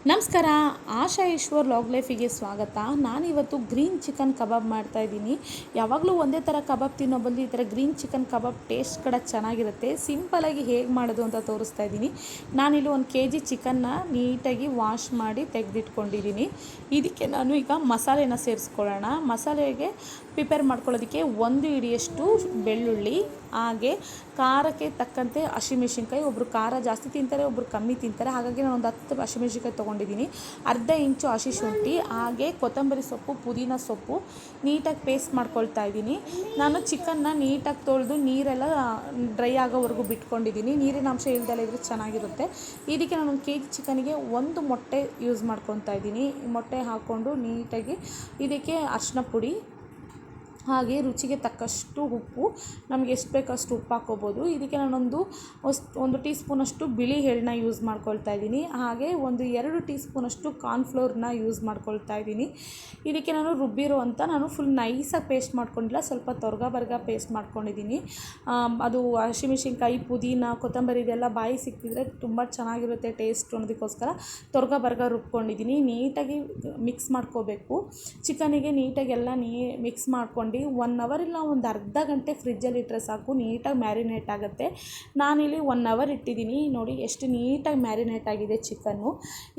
ನಮಸ್ಕಾರ, ಆಶಾ ಈಶ್ವರ್ ಲಾಗ್ ಲೈಫಿಗೆ ಸ್ವಾಗತ. ನಾನಿವತ್ತು ಗ್ರೀನ್ ಚಿಕನ್ ಕಬಾಬ್ ಮಾಡ್ತಾಯಿದ್ದೀನಿ. ಯಾವಾಗಲೂ ಒಂದೇ ಥರ ಕಬಾಬ್ ತಿನ್ನೋ ಬದಲು ಈ ಥರ ಗ್ರೀನ್ ಚಿಕನ್ ಕಬಾಬ್ ಟೇಸ್ಟ್ ಕೂಡ ಚೆನ್ನಾಗಿರುತ್ತೆ. ಸಿಂಪಲಾಗಿ ಹೇಗೆ ಮಾಡೋದು ಅಂತ ತೋರಿಸ್ತಾ ಇದ್ದೀನಿ. ನಾನಿಲ್ಲಿ 1 kg ಚಿಕನ್ನ ನೀಟಾಗಿ ವಾಶ್ ಮಾಡಿ ತೆಗೆದಿಟ್ಕೊಂಡಿದ್ದೀನಿ. ಇದಕ್ಕೆ ನಾನು ಈಗ ಮಸಾಲೆನ ಸೇರಿಸ್ಕೊಳ್ಳೋಣ. ಮಸಾಲೆಗೆ ಪ್ರಿಪೇರ್ ಮಾಡ್ಕೊಳ್ಳೋದಕ್ಕೆ 1 ಹಿಡಿಯಷ್ಟು ಬೆಳ್ಳುಳ್ಳಿ, ಹಾಗೆ ಖಾರಕ್ಕೆ ತಕ್ಕಂತೆ ಹಸಿಮೆಣಸಿನ್ಕಾಯಿ. ಒಬ್ಬರು ಖಾರ ಜಾಸ್ತಿ ತಿಂತಾರೆ, ಒಬ್ಬರು ಕಮ್ಮಿ ತಿಂತಾರೆ. ಹಾಗಾಗಿ ನಾನು ಒಂದು 10 ಹಸಿಮೆಣಸಿನ್ಕಾಯಿ ತೊಗೊಂಡಿದ್ದೀನಿ. ಅರ್ಧ ಇಂಚು ಹಸಿ ಶುಂಠಿ, ಹಾಗೆ ಕೊತ್ತಂಬರಿ ಸೊಪ್ಪು, ಪುದೀನ ಸೊಪ್ಪು ನೀಟಾಗಿ ಪೇಸ್ಟ್ ಮಾಡ್ಕೊಳ್ತಾ ಇದ್ದೀನಿ. ನಾನು ಚಿಕನ್ನ ನೀಟಾಗಿ ತೊಳೆದು ನೀರೆಲ್ಲ ಡ್ರೈ ಆಗೋವರೆಗೂ ಬಿಟ್ಕೊಂಡಿದ್ದೀನಿ. ನೀರಿನ ಅಂಶ ಇಲ್ದೆಲ್ಲ ಇದ್ರೆ ಚೆನ್ನಾಗಿರುತ್ತೆ. ಇದಕ್ಕೆ ನಾನು 1 kg ಚಿಕನಿಗೆ 1 ಮೊಟ್ಟೆ ಯೂಸ್ ಮಾಡ್ಕೊತಾ ಇದ್ದೀನಿ. ಮೊಟ್ಟೆ ಹಾಕ್ಕೊಂಡು ನೀಟಾಗಿ ಇದಕ್ಕೆ ಅರಿಶಿನ ಪುಡಿ, ಹಾಗೆ ರುಚಿಗೆ ತಕ್ಕಷ್ಟು ಉಪ್ಪು, ನಮಗೆ ಎಷ್ಟು ಬೇಕಷ್ಟು ಉಪ್ಪು ಹಾಕ್ಕೋಬೋದು. ಇದಕ್ಕೆ ನಾನೊಂದು 1 ಟೀ ಸ್ಪೂನಷ್ಟು ಬಿಳಿ ಎಳ್ಳನ್ನ ಯೂಸ್ ಮಾಡ್ಕೊಳ್ತಾ ಇದ್ದೀನಿ. ಹಾಗೆ 2 ಟೀ ಸ್ಪೂನಷ್ಟು ಕಾರ್ನ್ಫ್ಲೋರ್ನ ಯೂಸ್ ಮಾಡ್ಕೊಳ್ತಾ ಇದ್ದೀನಿ. ಇದಕ್ಕೆ ನಾನು ನಾನು ಫುಲ್ ನೈಸಾಗಿ ಪೇಸ್ಟ್ ಮಾಡ್ಕೊಂಡಿಲ್ಲ, ಸ್ವಲ್ಪ ತೊರ್ಗ ಪೇಸ್ಟ್ ಮಾಡ್ಕೊಂಡಿದ್ದೀನಿ. ಅದು ಹಸಿಮೆಣಸಿನ್ಕಾಯಿ, ಪುದೀನ, ಕೊತ್ತಂಬರಿ ಇದೆಲ್ಲ ಬಾಯಿ ಸಿಕ್ಕಿದ್ರೆ ತುಂಬ ಚೆನ್ನಾಗಿರುತ್ತೆ ಟೇಸ್ಟ್ ಅನ್ನೋದಕ್ಕೋಸ್ಕರ ತೊರ್ಗ ರುಬ್ಕೊಂಡಿದ್ದೀನಿ. ನೀಟಾಗಿ ಮಿಕ್ಸ್ ಮಾಡ್ಕೋಬೇಕು. ಚಿಕನಿಗೆ ನೀಟಾಗಿ ಎಲ್ಲ ಮಿಕ್ಸ್ ಮಾಡ್ಕೊಂಡು 1 ಅವರ್ ಇಲ್ಲ ಒಂದು ಅರ್ಧ ಗಂಟೆ ಫ್ರಿಜ್ಜಲ್ಲಿ ಇಟ್ಟರೆ ಸಾಕು, ನೀಟಾಗಿ ಮ್ಯಾರಿನೇಟ್ ಆಗುತ್ತೆ. ನಾನಿಲ್ಲಿ 1 ಅವರ್ ಇಟ್ಟಿದ್ದೀನಿ. ನೋಡಿ ಎಷ್ಟು ನೀಟಾಗಿ ಮ್ಯಾರಿನೇಟ್ ಆಗಿದೆ ಚಿಕನ್ನು.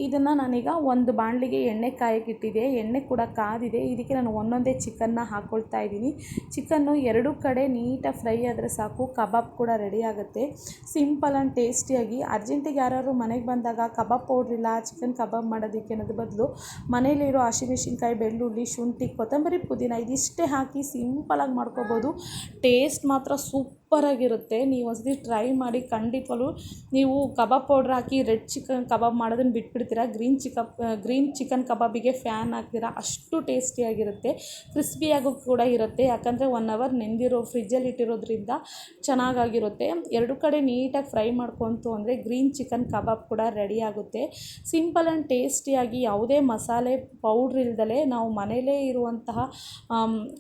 ಇದನ್ನು ನಾನೀಗ ಒಂದು ಬಾಣಲಿಗೆ ಎಣ್ಣೆ ಕಾಯಕ್ಕೆ ಇಟ್ಟಿದ್ದೆ. ಎಣ್ಣೆ ಕೂಡ ಕಾದಿದೆ. ಇದಕ್ಕೆ ನಾನು ಒಂದೊಂದೇ ಚಿಕನ್ನ ಹಾಕ್ಕೊಳ್ತಾ ಇದ್ದೀನಿ. ಚಿಕನ್ನು 2 ಕಡೆ ನೀಟಾಗಿ ಫ್ರೈ ಆದರೆ ಸಾಕು, ಕಬಾಬ್ ಕೂಡ ರೆಡಿ ಆಗುತ್ತೆ. ಸಿಂಪಲ್ ಆ್ಯಂಡ್ ಟೇಸ್ಟಿಯಾಗಿ. ಅರ್ಜೆಂಟಿಗೆ ಯಾರು ಮನೆಗೆ ಬಂದಾಗ ಕಬಾಬ್ ಪೌಡ್ರ್ ಇಲ್ಲ ಚಿಕನ್ ಕಬಾಬ್ ಮಾಡೋದಕ್ಕೆ ಅನ್ನೋದು ಬದಲು ಮನೇಲಿರೋ ಹಸಿಮೆಣಸಿನ್ಕಾಯಿ, ಬೆಳ್ಳುಳ್ಳಿ, ಶುಂಠಿ, ಕೊತ್ತಂಬರಿ, ಪುದೀನ ಇದಿಷ್ಟೇ ಹಾಕಿ ಸಿಂಪಲಾಗಿ ಮಾಡ್ಕೋಬೋದು. ಟೇಸ್ಟ್ ಮಾತ್ರ ಸೂಪರಾಗಿರುತ್ತೆ. ನೀವು ಒಂದ್ಸತಿ ಟ್ರೈ ಮಾಡಿ. ಖಂಡಿತವಾಗ್ಲೂ ನೀವು ಕಬಾಬ್ ಪೌಡ್ರ್ ಹಾಕಿ ರೆಡ್ ಚಿಕನ್ ಕಬಾಬ್ ಮಾಡೋದನ್ನು ಬಿಟ್ಬಿಡ್ತೀರಾ. ಗ್ರೀನ್ ಚಿಕನ್ ಕಬಾಬಿಗೆ ಫ್ಯಾನ್ ಹಾಕ್ತೀರಾ. ಅಷ್ಟು ಟೇಸ್ಟಿಯಾಗಿರುತ್ತೆ. ಕ್ರಿಸ್ಪಿಯಾಗೂ ಕೂಡ ಇರುತ್ತೆ. ಯಾಕಂದರೆ 1 ಅವರ್ ನೆಂದಿರೋ ಫ್ರಿಜ್ಜಲ್ಲಿ ಇಟ್ಟಿರೋದ್ರಿಂದ ಚೆನ್ನಾಗಾಗಿರುತ್ತೆ. 2 ಕಡೆ ನೀಟಾಗಿ ಫ್ರೈ ಮಾಡ್ಕೊತು ಅಂದರೆ ಗ್ರೀನ್ ಚಿಕನ್ ಕಬಾಬ್ ಕೂಡ ರೆಡಿ ಆಗುತ್ತೆ. ಸಿಂಪಲ್ ಆ್ಯಂಡ್ ಟೇಸ್ಟಿಯಾಗಿ ಯಾವುದೇ ಮಸಾಲೆ ಪೌಡ್ರ್ ಇಲ್ದಲೇ ನಾವು ಮನೇಲೇ ಇರುವಂತಹ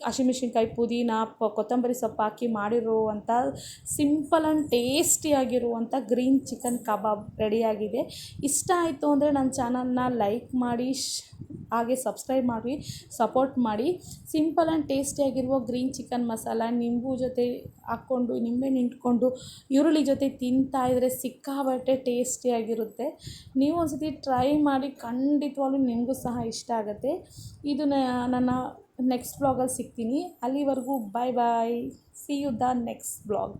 ಹಸಿಮೆಣಸಿನ್ಕಾಯಿ, ಪುದೀನ, ಕೊತ್ತಂಬರಿ ಸೊಪ್ಪು ಹಾಕಿ ಮಾಡಿರುವಂಥ ಸಿಂಪಲ್ ಆ್ಯಂಡ್ ಟೇಸ್ಟಿಯಾಗಿರುವಂಥ ಗ್ರೀನ್ ಚಿಕನ್ ಕಬಾಬ್ ರೆಡಿಯಾಗಿದೆ. ಇಷ್ಟ ಆಯಿತು ಅಂದರೆ ನನ್ನ ಚಾನಲ್ನ ಲೈಕ್ ಮಾಡಿ, ಹಾಗೆ ಸಬ್ಸ್ಕ್ರೈಬ್ ಮಾಡಿ, ಸಪೋರ್ಟ್ ಮಾಡಿ. ಸಿಂಪಲ್ ಆ್ಯಂಡ್ ಟೇಸ್ಟಿಯಾಗಿರುವ ಗ್ರೀನ್ ಚಿಕನ್ ಮಸಾಲ ನಿಂಬು ಜೊತೆ ಹಾಕ್ಕೊಂಡು, ನಿಂಬೆಹಣ್ಣು ಹಿಂಡ್ಕೊಂಡು ಈರುಳ್ಳಿ ಜೊತೆ ತಿಂತಾಯಿದ್ರೆ ಸಿಕ್ಕಾಬಟ್ಟೆ ಟೇಸ್ಟಿಯಾಗಿರುತ್ತೆ. ನೀವು ಒಂದ್ಸತಿ ಟ್ರೈ ಮಾಡಿ. ಖಂಡಿತವಾಗ್ಲೂ ನಿಮಗೂ ಸಹ ಇಷ್ಟ ಆಗುತ್ತೆ. ಇದು ನನ್ನ ನೆಕ್ಸ್ಟ್ ಬ್ಲಾಗಲ್ಲಿ ಸಿಗ್ತೀನಿ. ಅಲ್ಲಿವರೆಗೂ bye. See you the next blog.